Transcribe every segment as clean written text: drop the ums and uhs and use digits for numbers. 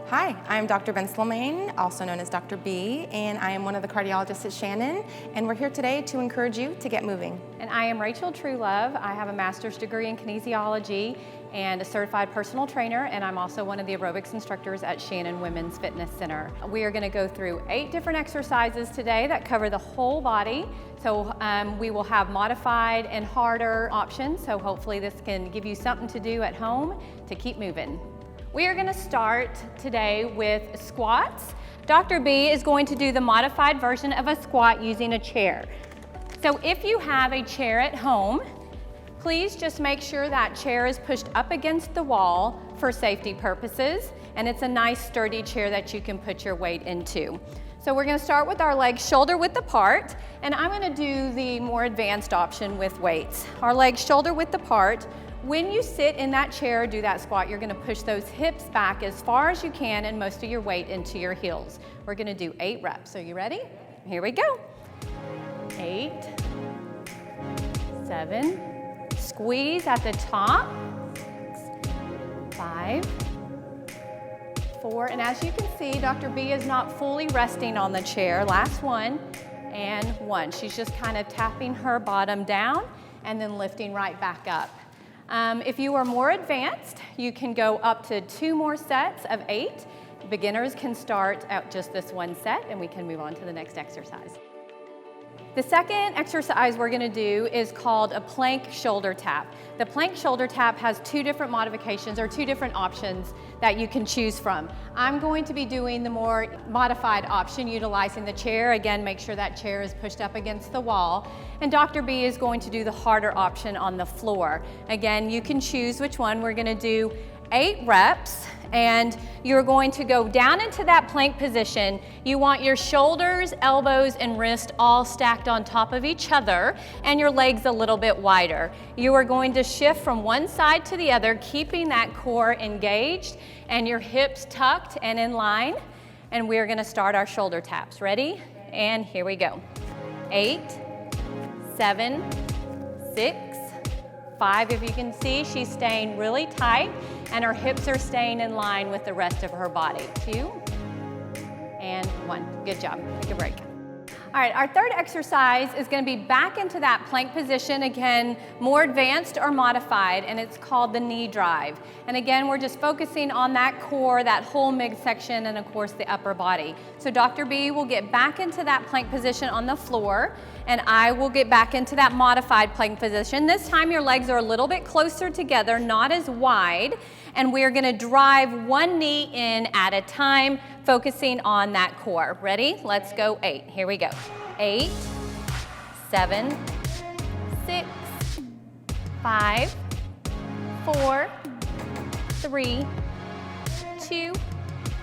Hi, I'm Dr. Benslimane, also known as Dr. B, and I am one of the cardiologists at Shannon, and we're here today to encourage you to get moving. And I am Rachel Trulove. I have a master's degree in kinesiology and a certified personal trainer, and I'm also one of the aerobics instructors at Shannon Women's Fitness Center. We are going to go through 8 different exercises today that cover the whole body. So we will have modified and harder options, so hopefully this can give you something to do at home to keep moving. We are going to start today with squats. Dr. B is going to do the modified version of a squat using a chair. So if you have a chair at home, please just make sure that chair is pushed up against the wall for safety purposes, and it's a nice sturdy chair that you can put your weight into. So we're going to start with our legs shoulder width apart, and I'm going to do the more advanced option with weights. Our legs shoulder width apart. When you sit in that chair, do that squat, you're going to push those hips back as far as you can and most of your weight into your heels. We're going to do 8 reps. Are you ready? Here we go. 8, 7, squeeze at the top, 5, 4, and as you can see, Dr. B is not fully resting on the chair. Last one, and 1. She's just kind of tapping her bottom down and then lifting right back up. If you are more advanced, you can go up to 2 more sets of 8. Beginners can start at just this 1 set, and we can move on to the next exercise. The second exercise we're going to do is called a plank shoulder tap. The plank shoulder tap has 2 different modifications or 2 different options that you can choose from. I'm going to be doing the more modified option utilizing the chair. Again, make sure that chair is pushed up against the wall. And Dr. B is going to do the harder option on the floor. Again, you can choose which one. We're going to do 8 reps. And you're going to go down into that plank position. You want your shoulders, elbows, and wrists all stacked on top of each other and your legs a little bit wider. You are going to shift from one side to the other, keeping that core engaged and your hips tucked and in line. And we're going to start our shoulder taps. Ready? And here we go. 8, 7, 6, 5. If you can see, she's staying really tight and her hips are staying in line with the rest of her body. 2 and 1. Good job. Take a break. All right, our third exercise is going to be back into that plank position, again, more advanced or modified, and it's called the knee drive. And again, we're just focusing on that core, that whole midsection, and of course the upper body. So Dr. B will get back into that plank position on the floor, and I will get back into that modified plank position. This time your legs are a little bit closer together, not as wide, and we're going to drive one knee in at a time, focusing on that core. Ready? Let's go 8. Here we go. 8, 7, 6, 5, 4, 3, 2,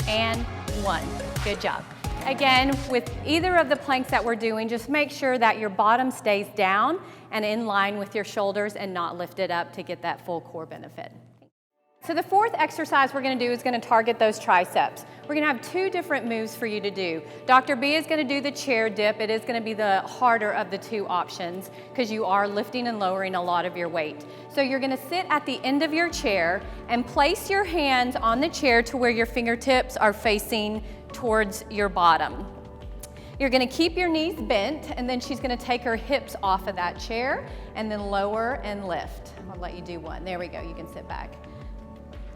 and 1. Good job. Again, with either of the planks that we're doing, just make sure that your bottom stays down and in line with your shoulders and not lifted up to get that full core benefit. So the fourth exercise we're going to do is going to target those triceps. We're going to have 2 different moves for you to do. Dr. B is going to do the chair dip. It is going to be the harder of the 2 options because you are lifting and lowering a lot of your weight. So you're going to sit at the end of your chair and place your hands on the chair to where your fingertips are facing towards your bottom. You're going to keep your knees bent, and then she's going to take her hips off of that chair and then lower and lift. I'll let you do 1. There we go. You can sit back.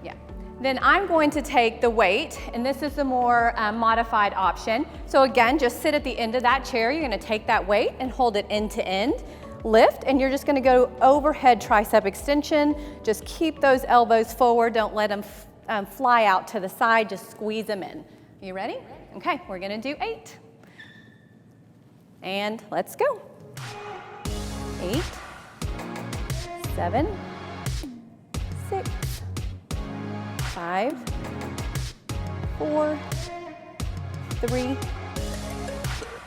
Yeah. Then I'm going to take the weight, and this is the more modified option. So again, just sit at the end of that chair. You're going to take that weight and hold it end to end, lift, and you're just going to go overhead tricep extension. Just keep those elbows forward. Don't let them fly out to the side. Just squeeze them in. You ready? Okay, we're going to do 8. And let's go. 8, 7, 6, 5, 4, 3,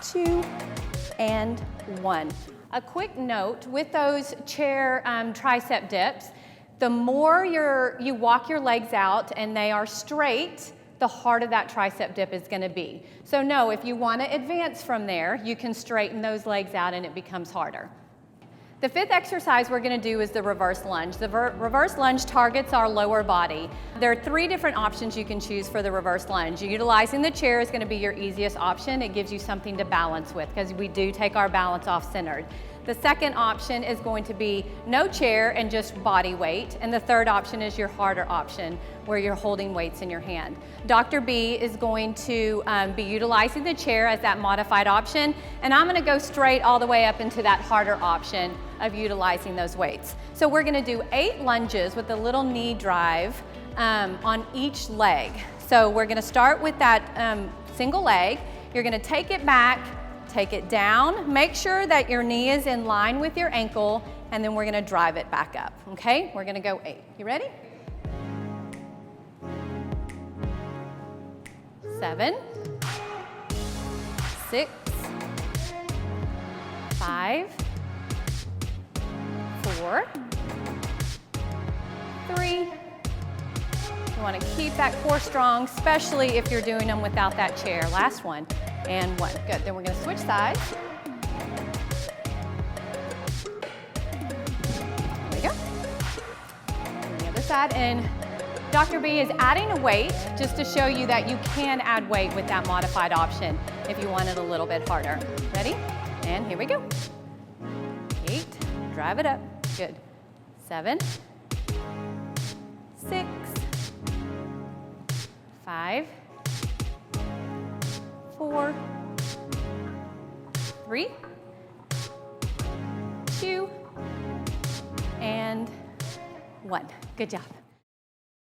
2, and 1. A quick note, with those chair tricep dips, the more you walk your legs out and they are straight, the harder that tricep dip is going to be. So no, if you want to advance from there, you can straighten those legs out and it becomes harder. The fifth exercise we're gonna do is the reverse lunge. The reverse lunge targets our lower body. There are 3 different options you can choose for the reverse lunge. Utilizing the chair is gonna be your easiest option. It gives you something to balance with because we do take our balance off-centered. The second option is going to be no chair and just body weight. And the third option is your harder option, where you're holding weights in your hand. Dr. B is going to be utilizing the chair as that modified option, and I'm gonna go straight all the way up into that harder option of utilizing those weights. So we're gonna do 8 lunges with a little knee drive on each leg. So we're gonna start with that single leg. You're gonna take it back, take it down, make sure that your knee is in line with your ankle, and then we're gonna drive it back up, okay? We're gonna go 8. You ready? 7, 6, 5, 4, 3. You wanna keep that core strong, especially if you're doing them without that chair. Last one. And 1. Good. Then we're going to switch sides. There we go. And the other side. And Dr. B is adding a weight just to show you that you can add weight with that modified option if you want it a little bit harder. Ready? And here we go. 8. Drive it up. Good. 7, 6, 5, 4, 3, 2, and 1. Good job.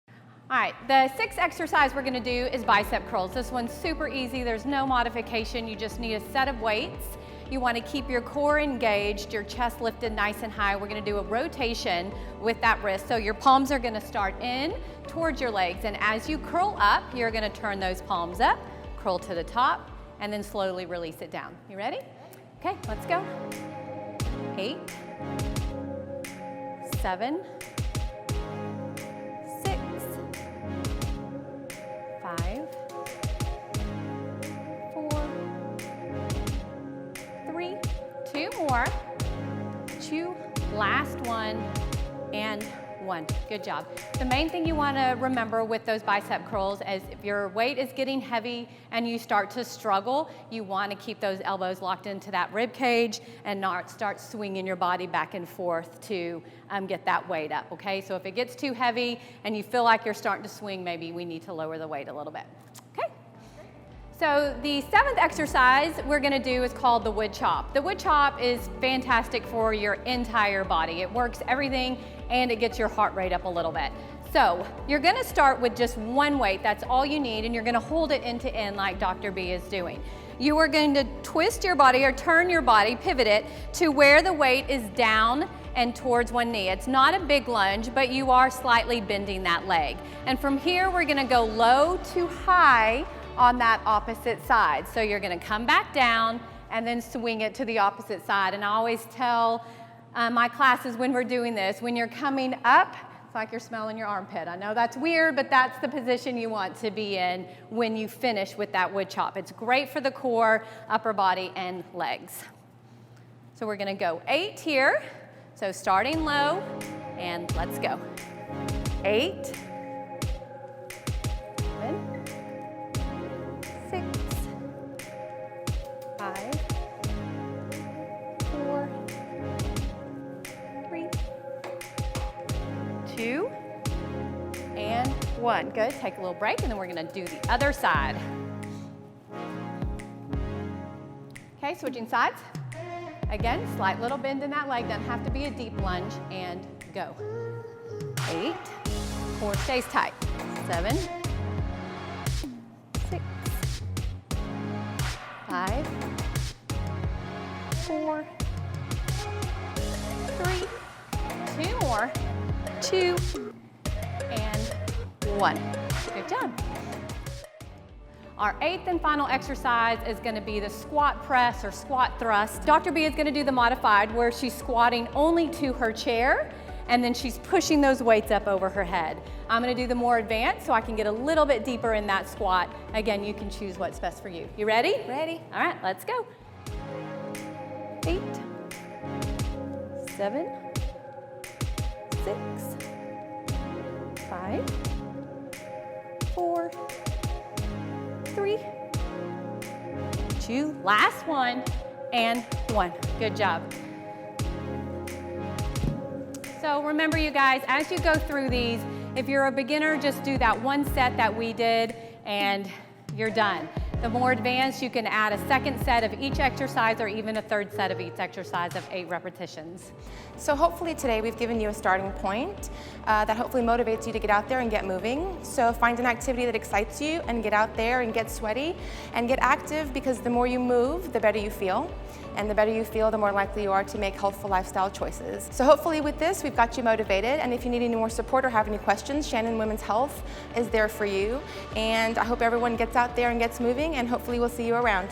All right, the 6th exercise we're gonna do is bicep curls. This one's super easy. There's no modification. You just need a set of weights. You wanna keep your core engaged, your chest lifted nice and high. We're gonna do a rotation with that wrist. So your palms are gonna start in towards your legs, and as you curl up, you're gonna turn those palms up, curl to the top, and then slowly release it down. You ready? Okay, let's go. 8, 7, 6, 5, 4, 3, 2 more, 2, last one, and 1. Good job. The main thing you want to remember with those bicep curls is if your weight is getting heavy and you start to struggle, you want to keep those elbows locked into that rib cage and not start swinging your body back and forth to get that weight up, okay? So if it gets too heavy and you feel like you're starting to swing, maybe we need to lower the weight a little bit, okay? So the 7th exercise we're gonna do is called the wood chop. The wood chop is fantastic for your entire body. It works everything and it gets your heart rate up a little bit. So you're gonna start with just 1 weight, that's all you need, and you're gonna hold it end to end like Dr. B is doing. You are going to twist your body or turn your body, pivot it to where the weight is down and towards one knee. It's not a big lunge, but you are slightly bending that leg. And from here, we're gonna go low to high on that opposite side. So you're gonna come back down and then swing it to the opposite side. And I always tell my classes when we're doing this, when you're coming up, it's like you're smelling your armpit. I know that's weird, but that's the position you want to be in when you finish with that wood chop. It's great for the core, upper body, and legs. So we're gonna go 8 here. So starting low, and let's go. 8, 7, 6, 5, 4, 3, 2, and 1. Good, take a little break, and then we're gonna do the other side. Okay, switching sides. Again, slight little bend in that leg, doesn't have to be a deep lunge, and go. 8, core stays tight. 7, 6, 5, 4, 3, 2 more, 2, and 1. Good job. Our 8th and final exercise is gonna be the squat press or squat thrust. Dr. B is gonna do the modified where she's squatting only to her chair and then she's pushing those weights up over her head. I'm gonna do the more advanced so I can get a little bit deeper in that squat. Again, you can choose what's best for you. You ready? Ready. All right, let's go. 8, 7, 6, 5, 4, 3, 2, last one, and 1. Good job. So remember, you guys, as you go through these, if you're a beginner, just do that one set that we did and you're done. The more advanced, you can add a second set of each exercise or even a third set of each exercise of 8 repetitions. So hopefully today we've given you a starting point that hopefully motivates you to get out there and get moving. So find an activity that excites you and get out there and get sweaty and get active, because the more you move, the better you feel. And the better you feel, the more likely you are to make healthful lifestyle choices. So hopefully with this, we've got you motivated. And if you need any more support or have any questions, Shannon Women's Health is there for you. And I hope everyone gets out there and gets moving, and hopefully we'll see you around.